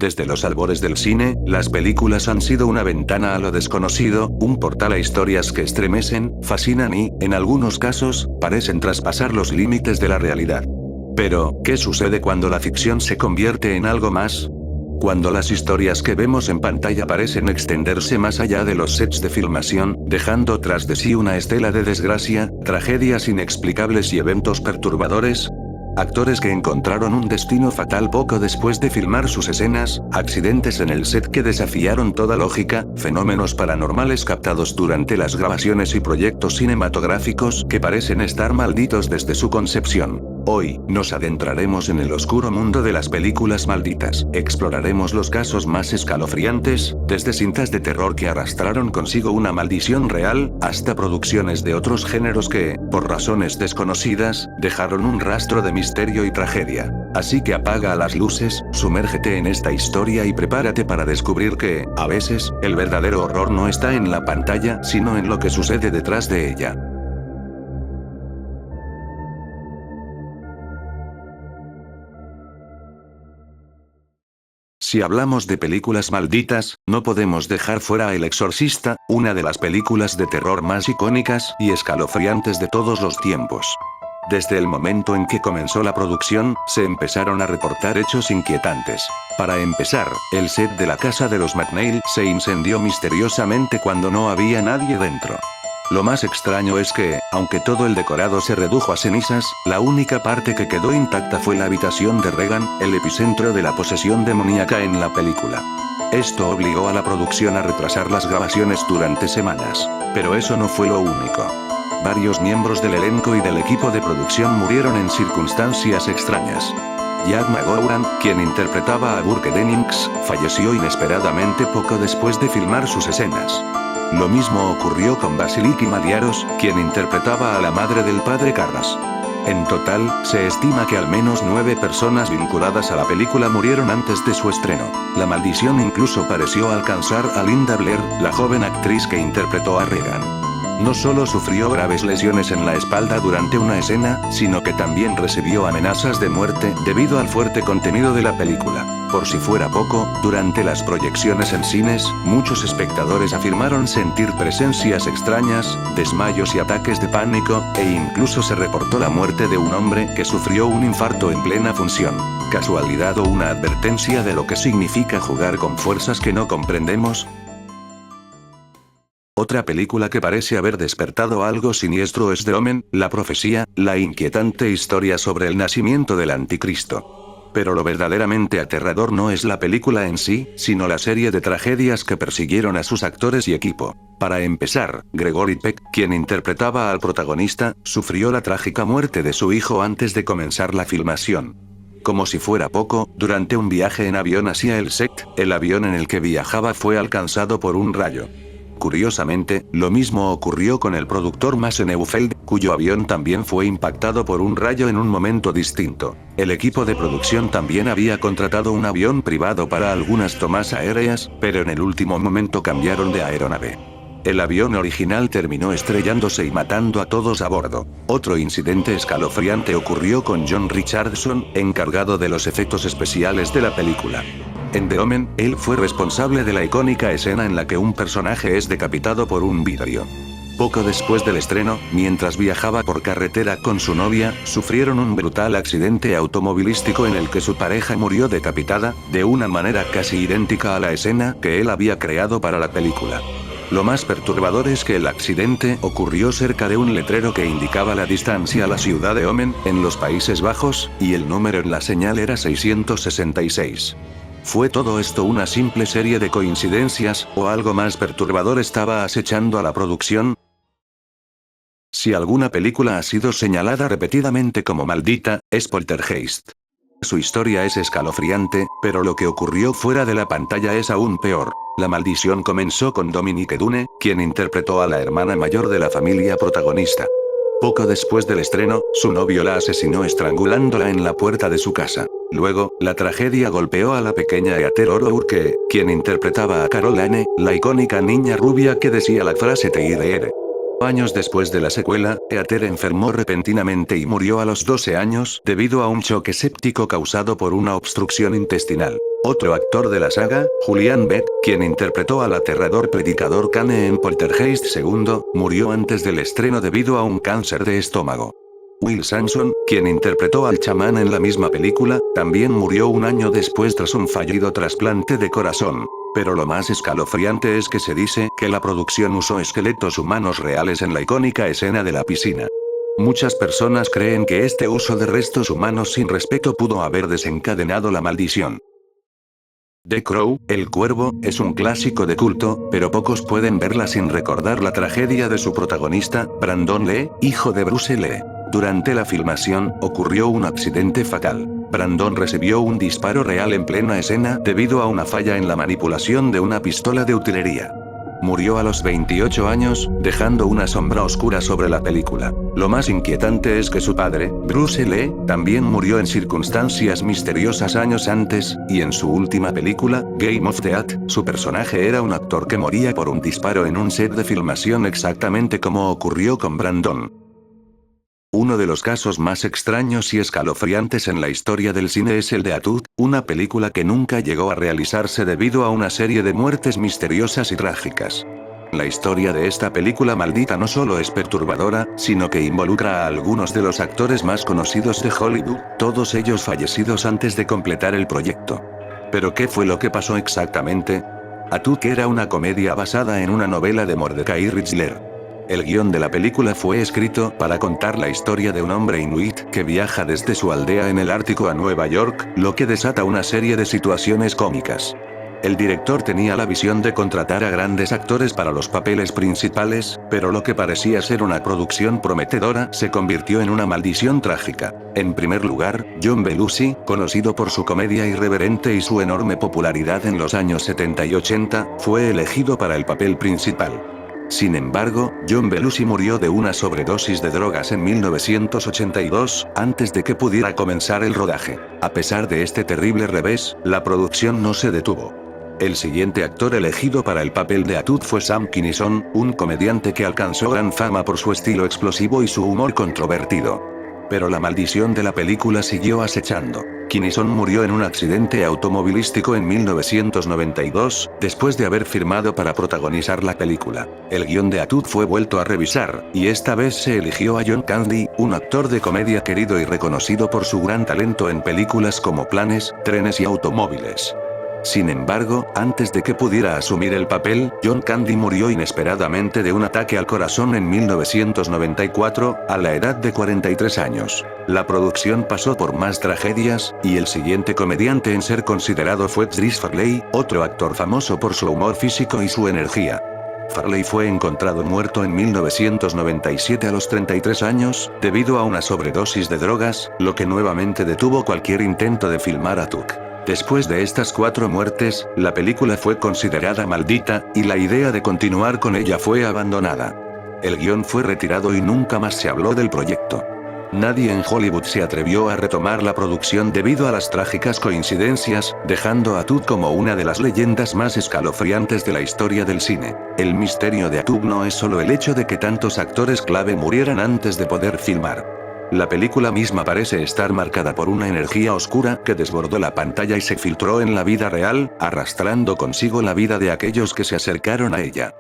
Desde los albores del cine, las películas han sido una ventana a lo desconocido, un portal a historias que estremecen, fascinan y, en algunos casos, parecen traspasar los límites de la realidad. Pero, ¿qué sucede cuando la ficción se convierte en algo más? Cuando las historias que vemos en pantalla parecen extenderse más allá de los sets de filmación, dejando tras de sí una estela de desgracia, tragedias inexplicables y eventos perturbadores. Actores que encontraron un destino fatal poco después de filmar sus escenas, accidentes en el set que desafiaron toda lógica, fenómenos paranormales captados durante las grabaciones y proyectos cinematográficos que parecen estar malditos desde su concepción. Hoy, nos adentraremos en el oscuro mundo de las películas malditas. Exploraremos los casos más escalofriantes, desde cintas de terror que arrastraron consigo una maldición real, hasta producciones de otros géneros que, por razones desconocidas, dejaron un rastro de misterio y tragedia. Así que apaga las luces, sumérgete en esta historia y prepárate para descubrir que, a veces, el verdadero horror no está en la pantalla, sino en lo que sucede detrás de ella. Si hablamos de películas malditas, no podemos dejar fuera a El Exorcista, una de las películas de terror más icónicas y escalofriantes de todos los tiempos. Desde el momento en que comenzó la producción, se empezaron a reportar hechos inquietantes. Para empezar, el set de la casa de los McNeil se incendió misteriosamente cuando no había nadie dentro. Lo más extraño es que, aunque todo el decorado se redujo a cenizas, la única parte que quedó intacta fue la habitación de Regan, el epicentro de la posesión demoníaca en la película. Esto obligó a la producción a retrasar las grabaciones durante semanas. Pero eso no fue lo único. Varios miembros del elenco y del equipo de producción murieron en circunstancias extrañas. Jack McGowan, quien interpretaba a Burke Dennings, falleció inesperadamente poco después de filmar sus escenas. Lo mismo ocurrió con Vasiliki Maliaros, quien interpretaba a la madre del padre Carras. En total, se estima que al menos 9 personas vinculadas a la película murieron antes de su estreno. La maldición incluso pareció alcanzar a Linda Blair, la joven actriz que interpretó a Regan. No solo sufrió graves lesiones en la espalda durante una escena, sino que también recibió amenazas de muerte debido al fuerte contenido de la película. Por si fuera poco, durante las proyecciones en cines, muchos espectadores afirmaron sentir presencias extrañas, desmayos y ataques de pánico, e incluso se reportó la muerte de un hombre que sufrió un infarto en plena función. ¿Casualidad o una advertencia de lo que significa jugar con fuerzas que no comprendemos? Otra película que parece haber despertado algo siniestro es The Omen, La Profecía, la inquietante historia sobre el nacimiento del anticristo. Pero lo verdaderamente aterrador no es la película en sí, sino la serie de tragedias que persiguieron a sus actores y equipo. Para empezar, Gregory Peck, quien interpretaba al protagonista, sufrió la trágica muerte de su hijo antes de comenzar la filmación. Como si fuera poco, durante un viaje en avión hacia el set, el avión en el que viajaba fue alcanzado por un rayo. Curiosamente, lo mismo ocurrió con el productor Mason Neufeld, cuyo avión también fue impactado por un rayo en un momento distinto. El equipo de producción también había contratado un avión privado para algunas tomas aéreas, pero en el último momento cambiaron de aeronave. El avión original terminó estrellándose y matando a todos a bordo. Otro incidente escalofriante ocurrió con John Richardson, encargado de los efectos especiales de la película. En The Omen, él fue responsable de la icónica escena en la que un personaje es decapitado por un vidrio. Poco después del estreno, mientras viajaba por carretera con su novia, sufrieron un brutal accidente automovilístico en el que su pareja murió decapitada, de una manera casi idéntica a la escena que él había creado para la película. Lo más perturbador es que el accidente ocurrió cerca de un letrero que indicaba la distancia a la ciudad de Omen, en los Países Bajos, y el número en la señal era 666. ¿Fue todo esto una simple serie de coincidencias, o algo más perturbador estaba acechando a la producción? Si alguna película ha sido señalada repetidamente como maldita, es Poltergeist. Su historia es escalofriante, pero lo que ocurrió fuera de la pantalla es aún peor. La maldición comenzó con Dominique Dune, quien interpretó a la hermana mayor de la familia protagonista. Poco después del estreno, su novio la asesinó estrangulándola en la puerta de su casa. Luego, la tragedia golpeó a la pequeña Heather O'Rourke, quien interpretaba a Caroline, la icónica niña rubia que decía la frase "Te iré". Años después de la secuela, Heather enfermó repentinamente y murió a los 12 años debido a un choque séptico causado por una obstrucción intestinal. Otro actor de la saga, Julian Beck, quien interpretó al aterrador predicador Kane en Poltergeist II, murió antes del estreno debido a un cáncer de estómago. Will Sampson, quien interpretó al chamán en la misma película, también murió un año después tras un fallido trasplante de corazón. Pero lo más escalofriante es que se dice que la producción usó esqueletos humanos reales en la icónica escena de la piscina. Muchas personas creen que este uso de restos humanos sin respeto pudo haber desencadenado la maldición. The Crow, El Cuervo, es un clásico de culto, pero pocos pueden verla sin recordar la tragedia de su protagonista, Brandon Lee, hijo de Bruce Lee. Durante la filmación, ocurrió un accidente fatal. Brandon recibió un disparo real en plena escena debido a una falla en la manipulación de una pistola de utilería. Murió a los 28 años, dejando una sombra oscura sobre la película. Lo más inquietante es que su padre, Bruce Lee, también murió en circunstancias misteriosas años antes, y en su última película, Game of Thrones, su personaje era un actor que moría por un disparo en un set de filmación exactamente como ocurrió con Brandon. Uno de los casos más extraños y escalofriantes en la historia del cine es el de Atud, una película que nunca llegó a realizarse debido a una serie de muertes misteriosas y trágicas. La historia de esta película maldita no solo es perturbadora, sino que involucra a algunos de los actores más conocidos de Hollywood, todos ellos fallecidos antes de completar el proyecto. ¿Pero qué fue lo que pasó exactamente? Atuk era una comedia basada en una novela de Mordecai Richler. El guión de la película fue escrito para contar la historia de un hombre inuit que viaja desde su aldea en el Ártico a Nueva York, lo que desata una serie de situaciones cómicas. El director tenía la visión de contratar a grandes actores para los papeles principales, pero lo que parecía ser una producción prometedora se convirtió en una maldición trágica. En primer lugar, John Belushi, conocido por su comedia irreverente y su enorme popularidad en los años 70 y 80, fue elegido para el papel principal. Sin embargo, John Belushi murió de una sobredosis de drogas en 1982, antes de que pudiera comenzar el rodaje. A pesar de este terrible revés, la producción no se detuvo. El siguiente actor elegido para el papel de Atud fue Sam Kinison, un comediante que alcanzó gran fama por su estilo explosivo y su humor controvertido. Pero la maldición de la película siguió acechando. Kinison murió en un accidente automovilístico en 1992, después de haber firmado para protagonizar la película. El guión de Atud fue vuelto a revisar, y esta vez se eligió a John Candy, un actor de comedia querido y reconocido por su gran talento en películas como Planes, Trenes y Automóviles. Sin embargo, antes de que pudiera asumir el papel, John Candy murió inesperadamente de un ataque al corazón en 1994, a la edad de 43 años. La producción pasó por más tragedias, y el siguiente comediante en ser considerado fue Chris Farley, otro actor famoso por su humor físico y su energía. Farley fue encontrado muerto en 1997 a los 33 años, debido a una sobredosis de drogas, lo que nuevamente detuvo cualquier intento de filmar a Tuck. Después de estas 4 muertes, la película fue considerada maldita, y la idea de continuar con ella fue abandonada. El guión fue retirado y nunca más se habló del proyecto. Nadie en Hollywood se atrevió a retomar la producción debido a las trágicas coincidencias, dejando a Atud como una de las leyendas más escalofriantes de la historia del cine. El misterio de Atud no es solo el hecho de que tantos actores clave murieran antes de poder filmar. La película misma parece estar marcada por una energía oscura que desbordó la pantalla y se filtró en la vida real, arrastrando consigo la vida de aquellos que se acercaron a ella.